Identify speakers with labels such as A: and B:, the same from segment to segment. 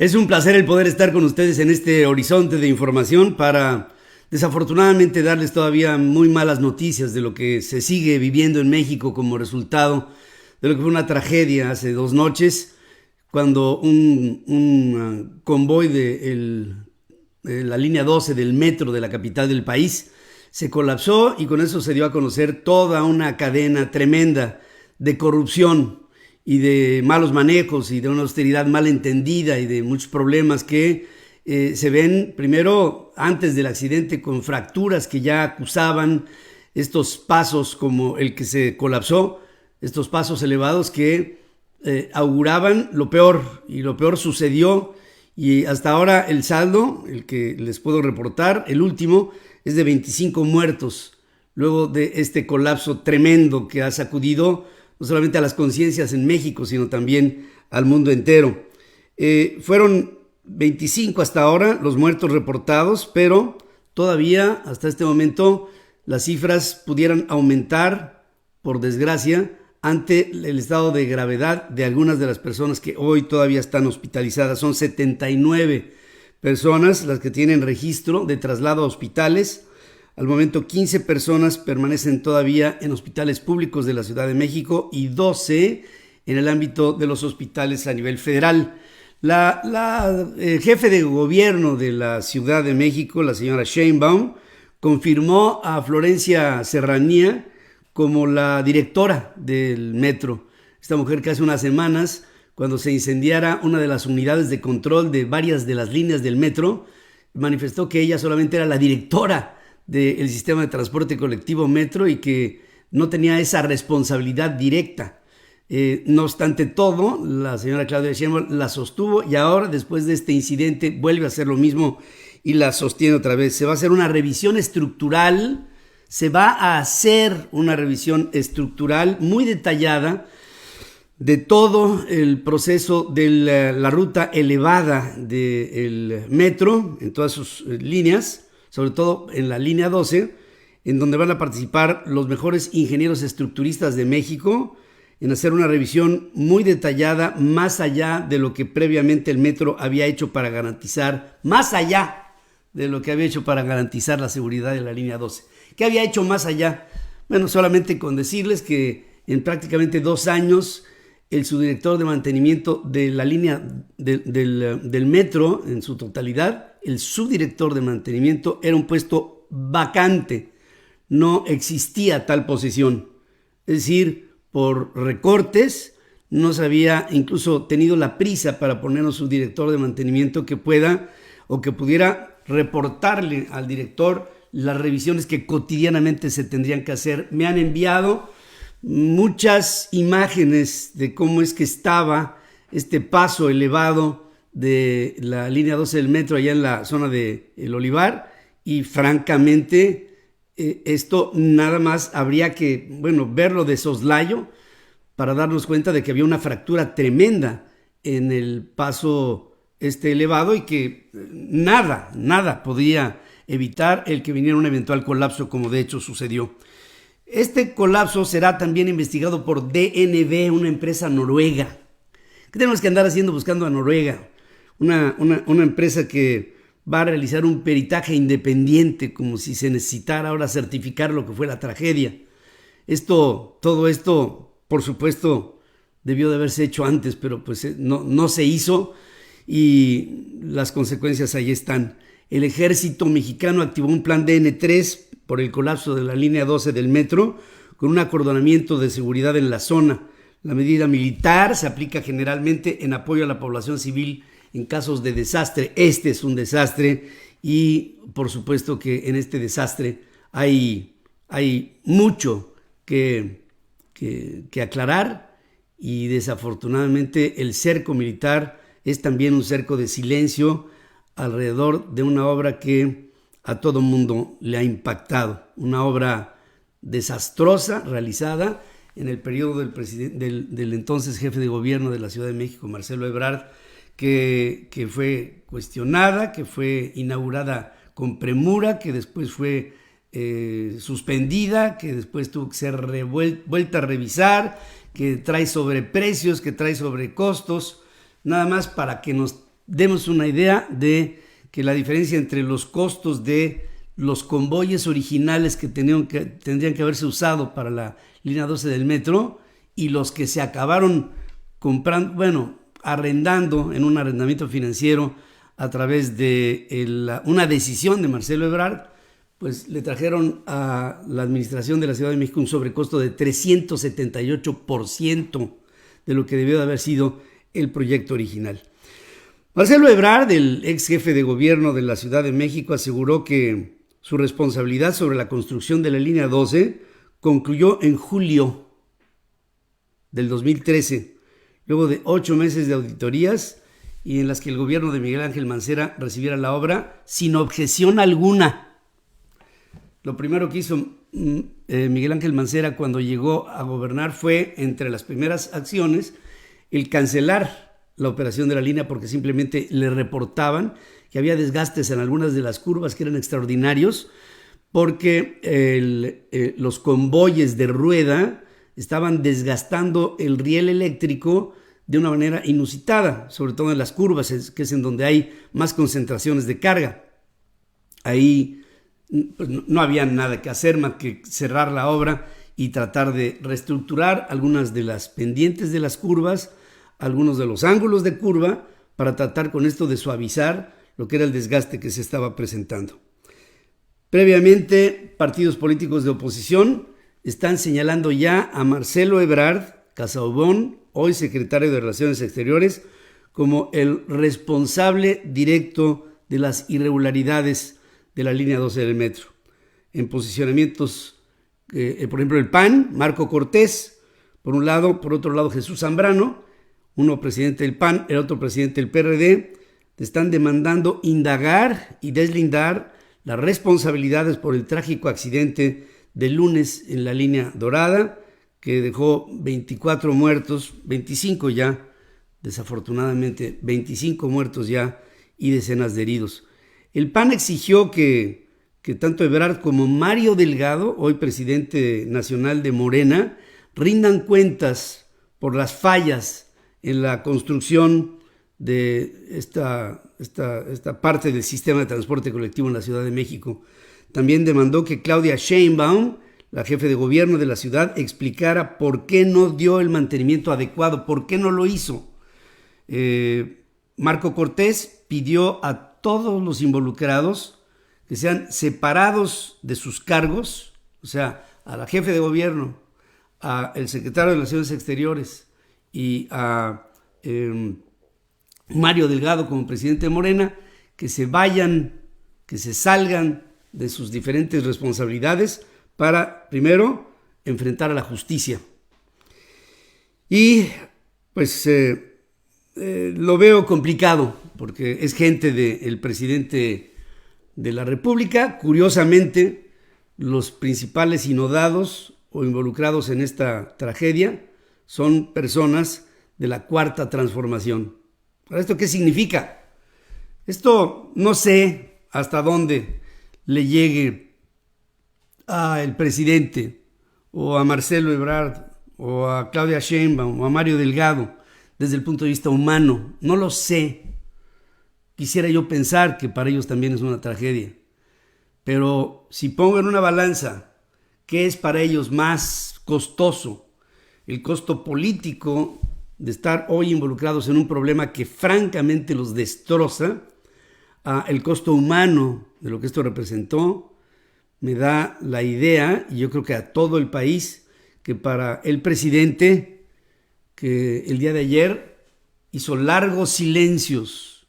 A: Es un placer el poder estar con ustedes en este horizonte de información para, desafortunadamente, darles todavía muy malas noticias de lo que se sigue viviendo en México como resultado de lo que fue una tragedia hace 2 noches, cuando un convoy de la línea 12 del metro de la capital del país se colapsó, y con eso se dio a conocer toda una cadena tremenda de corrupción y de malos manejos y de una austeridad mal entendida y de muchos problemas que se ven primero antes del accidente, con fracturas que ya acusaban estos pasos como el que se colapsó, estos pasos elevados que auguraban lo peor, y lo peor sucedió. Y hasta ahora el saldo, el que les puedo reportar, el último, es de 25 muertos luego de este colapso tremendo que ha sacudido no solamente a las conciencias en México, sino también al mundo entero. Fueron 25 hasta ahora los muertos reportados, pero todavía hasta este momento las cifras pudieran aumentar, por desgracia, ante el estado de gravedad de algunas de las personas que hoy todavía están hospitalizadas. Son 79 personas las que tienen registro de traslado a hospitales. Al momento 15 personas permanecen todavía en hospitales públicos de la Ciudad de México y 12 en el ámbito de los hospitales a nivel federal. La jefe de gobierno de la Ciudad de México, la señora Sheinbaum, confirmó a Florencia Serranía como la directora del metro. Esta mujer que hace unas semanas, cuando se incendiara una de las unidades de control de varias de las líneas del metro, manifestó que ella solamente era la directora del sistema de transporte colectivo metro y que no tenía esa responsabilidad directa. No obstante todo, la señora Claudia Sheinbaum la sostuvo, y ahora, después de este incidente, vuelve a hacer lo mismo y la sostiene otra vez. Se va a hacer una revisión estructural, muy detallada de todo el proceso de la ruta elevada del metro en todas sus líneas, sobre todo en la línea 12, en donde van a participar los mejores ingenieros estructuristas de México, en hacer una revisión muy detallada, más allá de lo que previamente el metro había hecho para garantizar, la seguridad de la línea 12. ¿Qué había hecho más allá? Bueno, solamente con decirles que en prácticamente 2 años, el subdirector de mantenimiento de la línea del metro en su totalidad, el subdirector de mantenimiento, era un puesto vacante. No existía tal posición. Es decir, por recortes, no se había incluso tenido la prisa para poner a un subdirector de mantenimiento que pudiera reportarle al director las revisiones que cotidianamente se tendrían que hacer. Me han enviado muchas imágenes de cómo es que estaba este paso elevado de la línea 12 del metro allá en la zona de El Olivar, y francamente esto nada más habría que verlo de soslayo para darnos cuenta de que había una fractura tremenda en el paso elevado, y que nada podía evitar el que viniera un eventual colapso, como de hecho sucedió. Este colapso será también investigado por DNB, una empresa noruega. ¿Qué tenemos que andar haciendo buscando a Noruega? Una empresa que va a realizar un peritaje independiente, como si se necesitara ahora certificar lo que fue la tragedia. Todo esto, por supuesto, debió de haberse hecho antes, pero pues no se hizo, y las consecuencias ahí están. El ejército mexicano activó un plan DN3 por el colapso de la línea 12 del metro, con un acordonamiento de seguridad en la zona. La medida militar se aplica generalmente en apoyo a la población civil en casos de desastre. Este es un desastre, y por supuesto que en este desastre hay mucho que aclarar, y desafortunadamente el cerco militar es también un cerco de silencio alrededor de una obra que a todo mundo le ha impactado, una obra desastrosa realizada en el periodo del entonces jefe de gobierno de la Ciudad de México, Marcelo Ebrard, que fue cuestionada, que fue inaugurada con premura, que después fue suspendida, que después tuvo que ser vuelta a revisar, que trae sobreprecios, que trae sobrecostos, nada más para que nos demos una idea de que la diferencia entre los costos de los convoyes originales que tendrían que haberse usado para la línea 12 del metro y los que se acabaron comprando, arrendando en un arrendamiento financiero a través de una decisión de Marcelo Ebrard, pues le trajeron a la administración de la Ciudad de México un sobrecosto de 378% de lo que debió de haber sido el proyecto original. Marcelo Ebrard, el ex jefe de gobierno de la Ciudad de México, aseguró que su responsabilidad sobre la construcción de la línea 12 concluyó en julio del 2013, luego de 8 meses de auditorías y en las que el gobierno de Miguel Ángel Mancera recibiera la obra sin objeción alguna. Lo primero que hizo Miguel Ángel Mancera cuando llegó a gobernar fue, entre las primeras acciones, el cancelar la operación de la línea porque simplemente le reportaban que había desgastes en algunas de las curvas que eran extraordinarios porque los convoyes de rueda estaban desgastando el riel eléctrico de una manera inusitada, sobre todo en las curvas, que es en donde hay más concentraciones de carga. Ahí pues, no había nada que hacer más que cerrar la obra y tratar de reestructurar algunas de las pendientes de las curvas, algunos de los ángulos de curva, para tratar con esto de suavizar lo que era el desgaste que se estaba presentando. Previamente, partidos políticos de oposición están señalando ya a Marcelo Ebrard Casaubon, hoy secretario de Relaciones Exteriores, como el responsable directo de las irregularidades de la línea 12 del metro. En posicionamientos, por ejemplo, el PAN, Marco Cortés, por un lado, por otro lado Jesús Zambrano, uno presidente del PAN, el otro presidente del PRD, están demandando indagar y deslindar las responsabilidades por el trágico accidente del lunes en la línea dorada, que dejó 24 muertos, 25 ya, desafortunadamente 25 muertos ya y decenas de heridos. El PAN exigió que tanto Ebrard como Mario Delgado, hoy presidente nacional de Morena, rindan cuentas por las fallas en la construcción de esta parte del sistema de transporte colectivo en la Ciudad de México. También demandó que Claudia Sheinbaum, la jefe de gobierno de la ciudad, explicara por qué no dio el mantenimiento adecuado, por qué no lo hizo. Marco Cortés pidió a todos los involucrados que sean separados de sus cargos, o sea, a la jefe de gobierno, al secretario de Relaciones Exteriores y a Mario Delgado como presidente de Morena, que se vayan, que se salgan de sus diferentes responsabilidades para, primero, enfrentar a la justicia. Y pues lo veo complicado porque es gente del presidente de la República. Curiosamente, los principales inodados o involucrados en esta tragedia son personas de la Cuarta Transformación. ¿Esto qué significa? Esto no sé hasta dónde le llegue al presidente o a Marcelo Ebrard o a Claudia Sheinbaum o a Mario Delgado desde el punto de vista humano. No lo sé. Quisiera yo pensar que para ellos también es una tragedia. Pero si pongo en una balanza qué es para ellos más costoso, el costo político de estar hoy involucrados en un problema que francamente los destroza, el costo humano de lo que esto representó, me da la idea, y yo creo que a todo el país, que para el presidente, que el día de ayer hizo largos silencios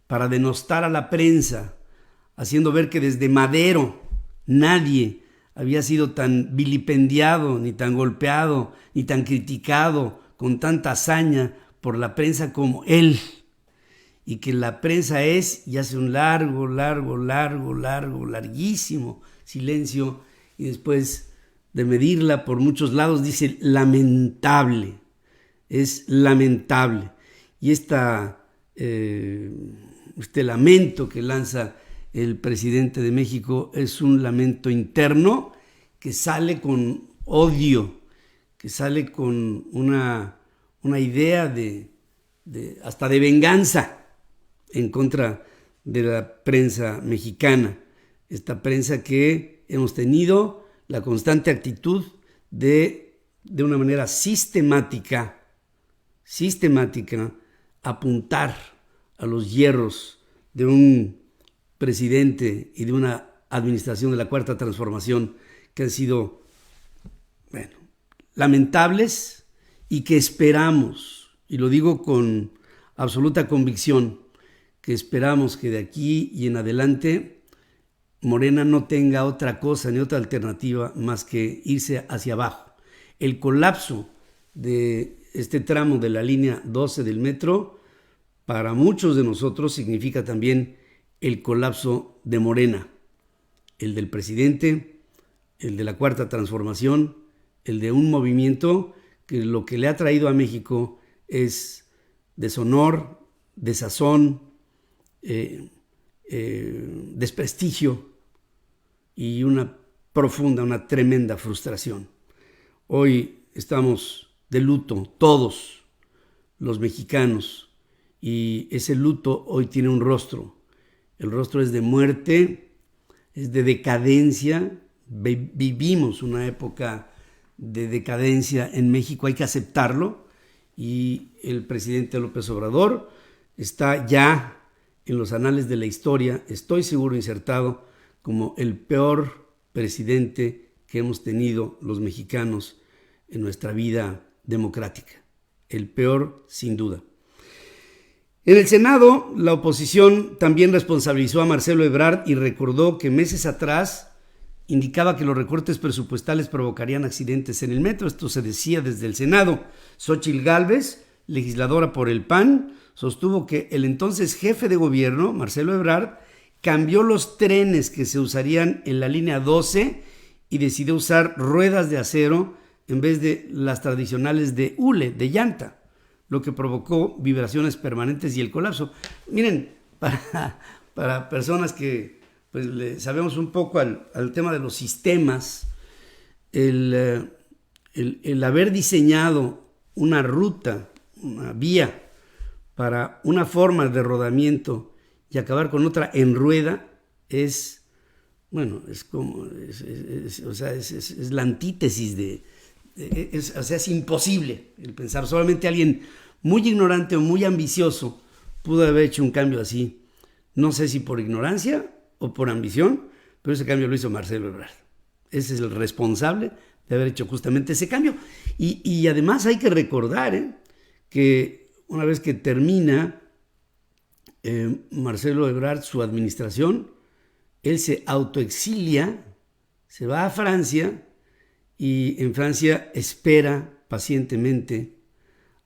A: para denostar a la prensa, haciendo ver que desde Madero nadie había sido tan vilipendiado, ni tan golpeado, ni tan criticado con tanta hazaña por la prensa como él, y que la prensa y hace un larguísimo silencio, y después de medirla por muchos lados dice lamentable, es lamentable. Y este lamento que lanza el presidente de México es un lamento interno que sale con odio, que sale con una idea hasta de venganza, en contra de la prensa mexicana, esta prensa que hemos tenido la constante actitud de una manera sistemática, apuntar a los hierros de un presidente y de una administración de la Cuarta Transformación que han sido, lamentables y que esperamos, y lo digo con absoluta convicción, que esperamos que de aquí y en adelante Morena no tenga otra cosa ni otra alternativa más que irse hacia abajo. El colapso de este tramo de la línea 12 del metro para muchos de nosotros significa también el colapso de Morena, el del presidente, el de la Cuarta Transformación, el de un movimiento que lo que le ha traído a México es deshonor, desazón, desprestigio y una tremenda frustración. Hoy estamos de luto, todos los mexicanos, y ese luto hoy tiene un rostro. El rostro es de muerte, es de decadencia. Vivimos una época de decadencia en México, hay que aceptarlo, y el presidente López Obrador está ya en los anales de la historia, estoy seguro, insertado como el peor presidente que hemos tenido los mexicanos en nuestra vida democrática. El peor, sin duda. En el Senado, la oposición también responsabilizó a Marcelo Ebrard y recordó que meses atrás indicaba que los recortes presupuestales provocarían accidentes en el metro. Esto se decía desde el Senado. Xóchitl Gálvez, legisladora por el PAN, sostuvo que el entonces jefe de gobierno, Marcelo Ebrard, cambió los trenes que se usarían en la línea 12 y decidió usar ruedas de acero en vez de las tradicionales de hule, de llanta, lo que provocó vibraciones permanentes y el colapso. Miren, para personas que pues, le sabemos un poco al tema de los sistemas, el haber diseñado una ruta, una vía para una forma de rodamiento y acabar con otra en rueda es la antítesis es imposible el pensar. Solamente alguien muy ignorante o muy ambicioso pudo haber hecho un cambio así. No sé si por ignorancia o por ambición, pero ese cambio lo hizo Marcelo Ebrard. Ese es el responsable de haber hecho justamente ese cambio. Y además hay que recordar que una vez que termina Marcelo Ebrard su administración, él se autoexilia, se va a Francia y en Francia espera pacientemente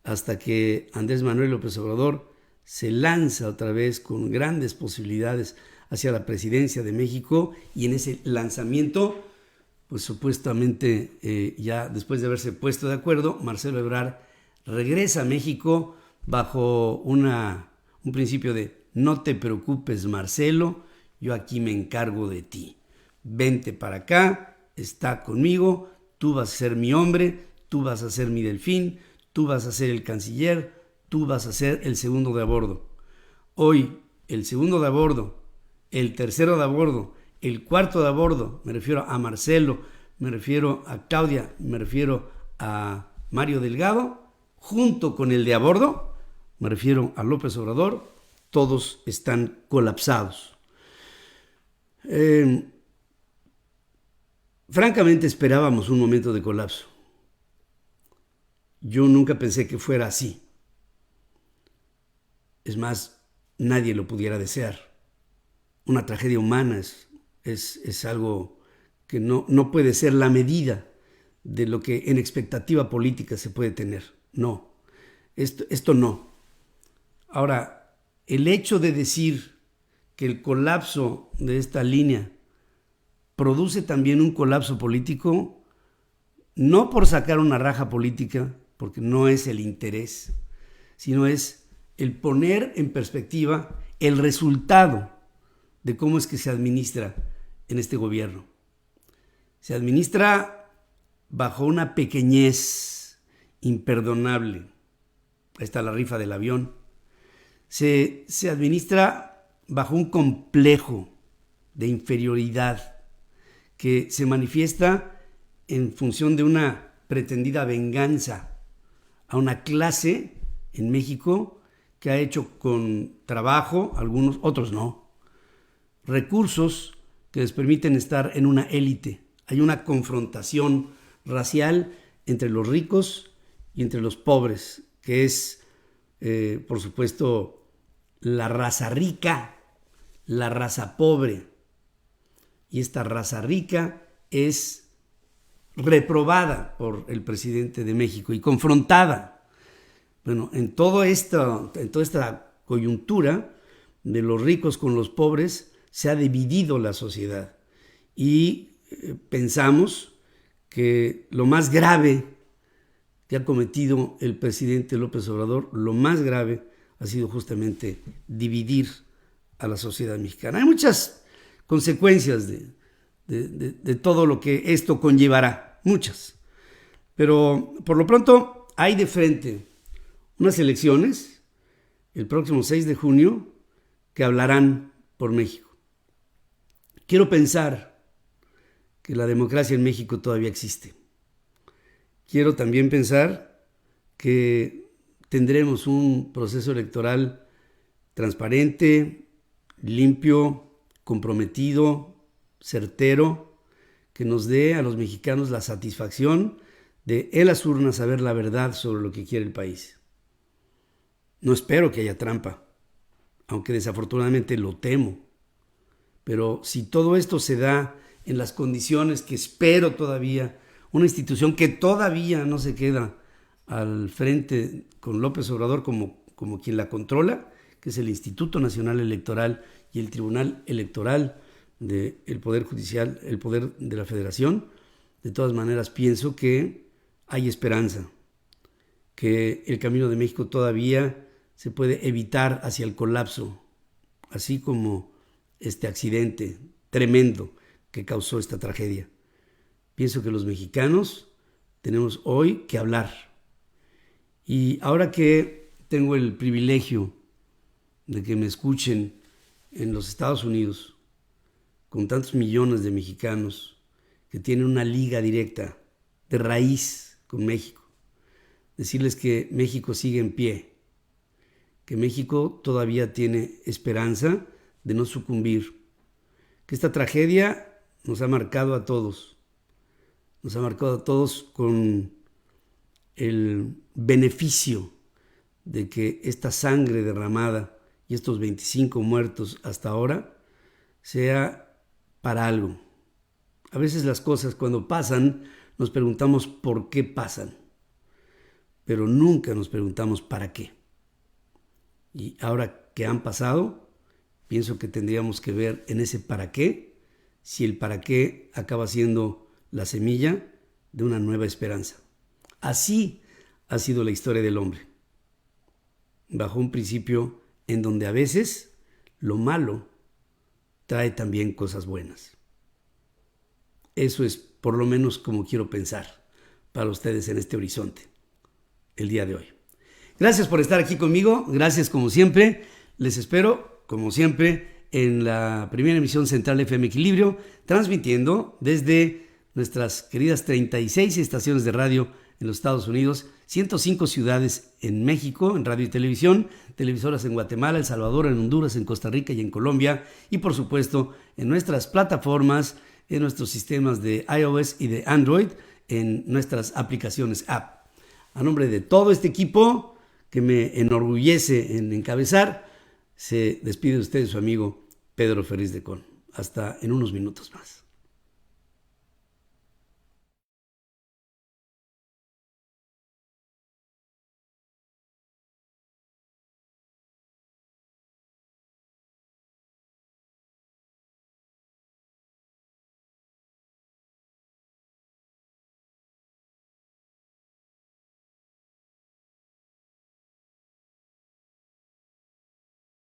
A: hasta que Andrés Manuel López Obrador se lanza otra vez con grandes posibilidades hacia la presidencia de México, y en ese lanzamiento, pues supuestamente ya después de haberse puesto de acuerdo, Marcelo Ebrard regresa a México bajo un principio de no te preocupes, Marcelo, yo aquí me encargo de ti. Vente para acá, está conmigo, tú vas a ser mi hombre, tú vas a ser mi delfín, tú vas a ser el canciller, tú vas a ser el segundo de a bordo. Hoy, el segundo de a bordo, el tercero de a bordo, el cuarto de a bordo, me refiero a Marcelo, me refiero a Claudia, me refiero a Mario Delgado, junto con el de a bordo, me refiero a López Obrador, todos están colapsados. Francamente esperábamos un momento de colapso. Yo nunca pensé que fuera así. Es más, nadie lo pudiera desear. Una tragedia humana es algo que no puede ser la medida de lo que en expectativa política se puede tener. No, esto no. Ahora, el hecho de decir que el colapso de esta línea produce también un colapso político, no por sacar una raja política, porque no es el interés, sino es el poner en perspectiva el resultado de cómo es que se administra en este gobierno. Se administra bajo una pequeñez imperdonable. Ahí está la rifa del avión. se administra bajo un complejo de inferioridad que se manifiesta en función de una pretendida venganza a una clase en México que ha hecho con trabajo, algunos, otros no, recursos que les permiten estar en una élite. Hay una confrontación racial entre los ricos y entre los pobres, que es, por supuesto, la raza rica, la raza pobre. Y esta raza rica es reprobada por el presidente de México y confrontada. Bueno, en toda esta coyuntura de los ricos con los pobres se ha dividido la sociedad y pensamos que lo más grave que ha cometido el presidente López Obrador, lo más grave ha sido justamente dividir a la sociedad mexicana. Hay muchas consecuencias de todo lo que esto conllevará, muchas. Pero por lo pronto hay de frente unas elecciones el próximo 6 de junio que hablarán por México. Quiero pensar que la democracia en México todavía existe. Quiero también pensar que tendremos un proceso electoral transparente, limpio, comprometido, certero, que nos dé a los mexicanos la satisfacción de en las urnas saber la verdad sobre lo que quiere el país. No espero que haya trampa, aunque desafortunadamente lo temo. Pero si todo esto se da en las condiciones que espero todavía, una institución que todavía no se queda al frente con López Obrador como quien la controla, que es el Instituto Nacional Electoral y el Tribunal Electoral del Poder Judicial, el Poder de la Federación, de todas maneras pienso que hay esperanza, que el camino de México todavía se puede evitar hacia el colapso, así como este accidente tremendo que causó esta tragedia. Pienso que los mexicanos tenemos hoy que hablar. Y ahora que tengo el privilegio de que me escuchen en los Estados Unidos, con tantos millones de mexicanos que tienen una liga directa de raíz con México, decirles que México sigue en pie, que México todavía tiene esperanza de no sucumbir, que esta tragedia nos ha marcado a todos con el beneficio de que esta sangre derramada y estos 25 muertos hasta ahora sea para algo. A veces las cosas cuando pasan nos preguntamos por qué pasan, pero nunca nos preguntamos para qué. Y ahora que han pasado, pienso que tendríamos que ver en ese para qué, si el para qué acaba siendo la semilla de una nueva esperanza. Así ha sido la historia del hombre, bajo un principio en donde a veces lo malo trae también cosas buenas. Eso es por lo menos como quiero pensar para ustedes en este horizonte el día de hoy. Gracias por estar aquí conmigo, gracias como siempre, les espero como siempre en la primera emisión Central FM Equilibrio, transmitiendo desde nuestras queridas 36 estaciones de radio en los Estados Unidos, 105 ciudades en México, en radio y televisión, televisoras en Guatemala, El Salvador, en Honduras, en Costa Rica y en Colombia, y por supuesto en nuestras plataformas, en nuestros sistemas de iOS y de Android, en nuestras aplicaciones app. A nombre de todo este equipo que me enorgullece en encabezar, se despide de usted su amigo Pedro Ferriz de Con. Hasta en unos minutos más.